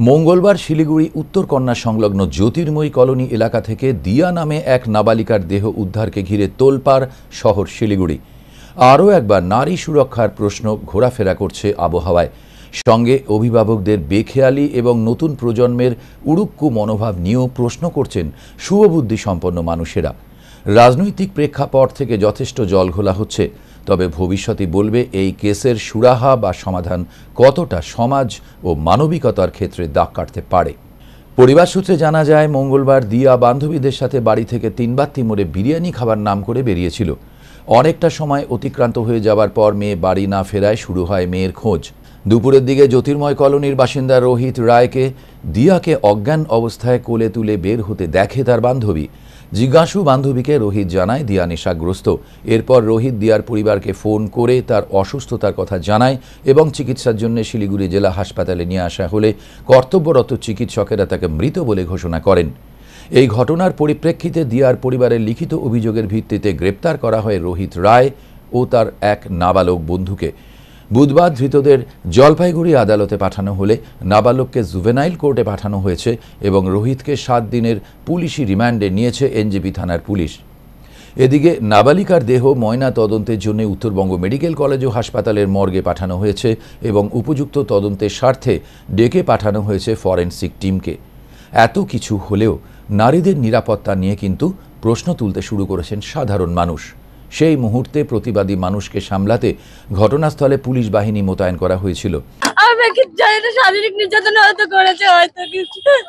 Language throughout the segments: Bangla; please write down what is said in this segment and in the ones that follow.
মঙ্গলবার শিলিগুড়ি উত্তরকন্যা সংলগ্ন জ্যোতির্ময়ী কলোনি এলাকা থেকে দিয়া নামে এক নাবালিকার দেহ উদ্ধারকে ঘিরে তোলপাড় শহর শিলিগুড়ি। আরও একবার নারী সুরক্ষার প্রশ্ন ঘোরাফেরা করছে আবহাওয়ায়। সঙ্গে অভিভাবকদের বেখেয়ালি এবং নতুন প্রজন্মের উড়ুক্কু মনোভাব নিয়েও প্রশ্ন করছেন শুভবুদ্ধি সম্পন্ন মানুষেরা। রাজনৈতিক প্রেক্ষাপট থেকে যথেষ্ট জলঘোলা হচ্ছে, তবে ভবিষ্যতে বলবে এই কেসের সুরাহা বা সমাধান কতটা সমাজ ও মানবিকতার ক্ষেত্রে দাগ কাটতে পারে। পরিবার সূত্রে জানা যায়, মঙ্গলবার দিয়া বান্ধবীদের সাথে বাড়ি থেকে 3 বাত্তি মোড়ে বিরিয়ানি খাবার নাম করে বেরিয়েছিল। অনেকটা সময় অতিক্রান্ত হয়ে যাওয়ার পর মেয়ে বাড়ি না ফেরায় শুরু হয় মেয়ের খোঁজ। দুপুরের দিকে জ্যোতির্ময় কলোনির বাসিন্দা রোহিত রায়কে দিয়াকে অজ্ঞান অবস্থায় কোলে তুলে বের হতে দেখে তার বান্ধবী। জিজ্ঞাসু বান্ধবীকে রোহিত জানায় দিয়া নেশাগ্রস্ত। এরপর রোহিত দিয়ার পরিবারকে ফোন করে তার অসুস্থতার কথা জানায় এবং চিকিৎসার জন্য শিলিগুড়ি জেলা হাসপাতালে নিয়ে আসা হলে কর্তব্যরত চিকিৎসকেরা তাকে মৃত বলে ঘোষণা করেন। এই ঘটনার পরিপ্রেক্ষিতে দিয়ার পরিবারের লিখিত অভিযোগের ভিত্তিতে গ্রেপ্তার করা হয় রোহিত রায় ও তার এক নাবালক বন্ধুকে। বুধবার ধৃতদের জলপাইগুড়ি আদালতে পাঠানো হলে নাবালককে জুভেনাইল কোর্টে পাঠানো হয়েছে এবং রোহিতকে 7 দিনের পুলিশি রিমান্ডে নিয়েছে এনজেপি থানার পুলিশ। এদিকে নাবালিকার দেহ ময়না তদন্তের জন্য উত্তরবঙ্গ মেডিকেল কলেজ ও হাসপাতালের মর্গে পাঠানো হয়েছে এবং উপযুক্ত তদন্তের স্বার্থে ডেকে পাঠানো হয়েছে ফরেনসিক টিমকে। এত কিছু হলেও নারীদের নিরাপত্তা নিয়ে কিন্তু প্রশ্ন তুলতে শুরু করেছেন সাধারণ মানুষ। সেই মুহূর্তে প্রতিবাদী মানুষকে সামলাতে ঘটনাস্থলে পুলিশ বাহিনী মোতায়েন করা হয়েছিল। শারীরিক নির্যাতন হয়তো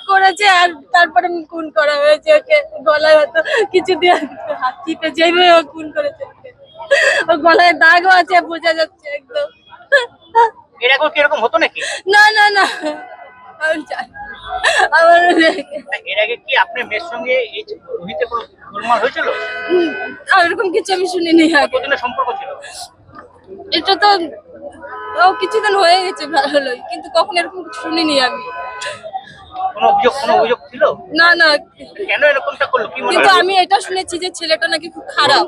করেছে আর তারপরে খুন করা হয়েছে। ওকে গলায় হয়তো কিছু দিয়ে হাত চিপে যেভাবে খুন করেছে, ও গলায় দাগও আছে, বোঝা যাচ্ছে একদম। এরকম কিরকম হতো নাকি? না না না, এর আগে কি আপনার মেয়ের সঙ্গে এই রোহিতের কোনো গোলমাল হয়েছিল? এরকম কিছু আমি শুনিনি। কতদিনের সম্পর্ক ছিল এটা? তো কিছুদিন হয়ে গেছে ভালোই, কিন্তু কখন এরকম কিছু শুনিনি আমি। কোনো অভিযোগ ছিল? না না। কেন এরকমটা করলো কি মনে হয়? কিন্তু আমি এটা শুনেছি যে ছেলেটা নাকি খুব খারাপ।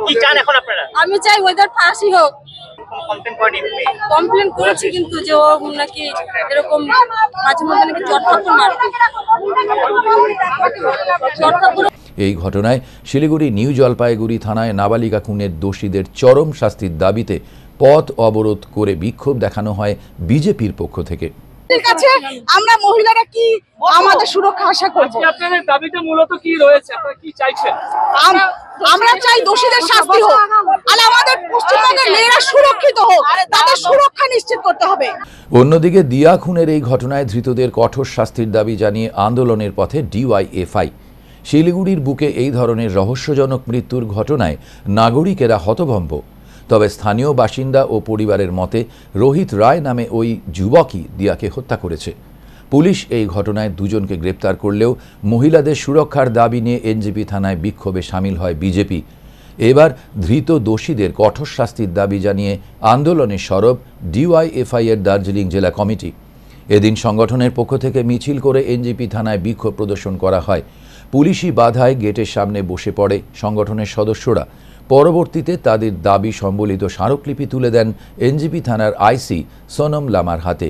কি চান এখন আপনারা? আমি চাই ওদের ফাঁসি হোক। কমপ্লেন করেছি কিন্তু যে ও নাকি এরকম মাঝে মধ্যে নাকি চটপট মারে। এই ঘটনায় শিলিগুড়ি নিউ জলপাইগুড়ি থানায় নাবালিকা খুনের দোষীদের চরম শাস্তির দাবিতে পথ অবরোধ করে বিক্ষোভ দেখানো হয় বিজেপির পক্ষ থেকে। আমরা মহিলারা কি আমাদের সুরক্ষা আশা করব? আপনাদের দাবিটা মূলত কি রয়েছে? আপনারা কি চাইছেন? আমরা চাই দোষীদের শাস্তি হোক, আর আমাদের পশ্চিমবঙ্গের মেয়েরা সুরক্ষিত হোক, তাদের সুরক্ষা নিশ্চিত করতে হবে। অন্যদিকে দিয়া খুনের এই ঘটনায় ধৃতদের কঠোর শাস্তির দাবি জানিয়ে আন্দোলনের পথে ডিওয়াইএফআই। শিলিগুড়ির বুকে এই ধরনের রহস্যজনক মৃত্যুর ঘটনায় নাগরিকেরা হতভম্ব। তবে স্থানীয় বাসিন্দা ও পরিবারের মতে রোহিত রায় নামে ওই যুবকই দিয়াকে হত্যা করেছে। পুলিশ এই ঘটনায় 2 জনকে গ্রেপ্তার করলেও মহিলাদের সুরক্ষার দাবি নিয়ে এনজেপি থানায় বিক্ষোভে সামিল হয় বিজেপি। এবার ধৃত দোষীদের কঠোর শাস্তির দাবি জানিয়ে আন্দোলনে সরব ডিওয়াইএফআই এর দার্জিলিং জেলা কমিটি। এদিন সংগঠনের পক্ষ থেকে মিছিল করে এনজেপি থানায় বিক্ষোভ প্রদর্শন করা হয়। পুলিশি বাধায় গেটের সামনে বসে পড়ে সংগঠনের সদস্যরা। পরবর্তীতে তাদের দাবি সম্বলিত স্মারকলিপি তুলে দেন এনজেপি থানার আইসি সোনম লামার হাতে।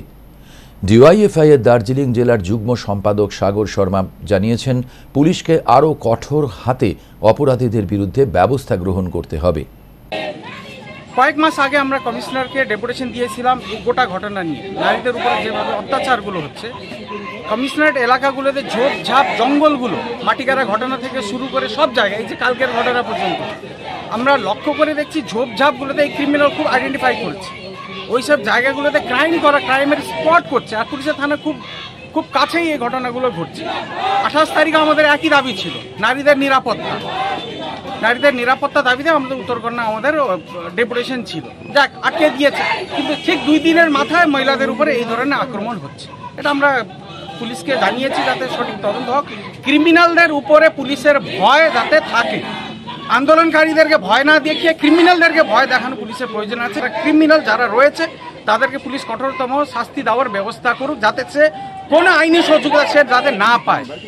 ডিওয়াইএফআই এর দার্জিলিং জেলার যুগ্ম সম্পাদক সাগর শর্মা জানিয়েছেন, পুলিশকে আরও কঠোর হাতে অপরাধীদের বিরুদ্ধে ব্যবস্থা গ্রহণ করতে হবে। কয়েক মাস আগে আমরা কমিশনারকে ডেপুটেশন দিয়েছিলাম এই গোটা ঘটনা নিয়ে। নারীদের উপরে যেভাবে অত্যাচারগুলো হচ্ছে, কমিশনারেট এলাকাগুলোতে ঝোপঝাপ জঙ্গলগুলো মাটিকারা ঘটনা থেকে শুরু করে সব জায়গায়, এই যে কালকের ঘটনা পর্যন্ত আমরা লক্ষ্য করে দেখছি ঝোপঝাপগুলোতে এই ক্রিমিনাল খুব আইডেন্টিফাই করছে। ওইসব জায়গাগুলোতে ক্রাইমের স্পট করছে, আর পুলিশের থানা খুব কাছেই এই ঘটনাগুলো ঘটছে। 28 তারিখে আমাদের একই দাবি ছিল, নারীদের নিরাপত্তা দাবিতে আমাদের উত্তরকন্যা আমাদের ডেপুটেশন ছিল। যাক, আটকে দিয়েছে, কিন্তু ঠিক 2 দিনের মাথায় মহিলাদের উপরে এই ধরনের আক্রমণ হচ্ছে। এটা আমরা পুলিশকে জানিয়েছি যাতে সঠিক তদন্ত হোক। ক্রিমিনালদের উপরে পুলিশের ভয় যাতে থাকে, আন্দোলনকারীদেরকে ভয় না দেখিয়ে ক্রিমিনালদেরকে ভয় দেখানো পুলিশের প্রয়োজন আছে। ক্রিমিনাল যারা রয়েছে তাদেরকে পুলিশ কঠোরতম শাস্তি দেওয়ার ব্যবস্থা করুক, যাতে সে কোনো আইনি সুযোগ সে যাতে না পায়।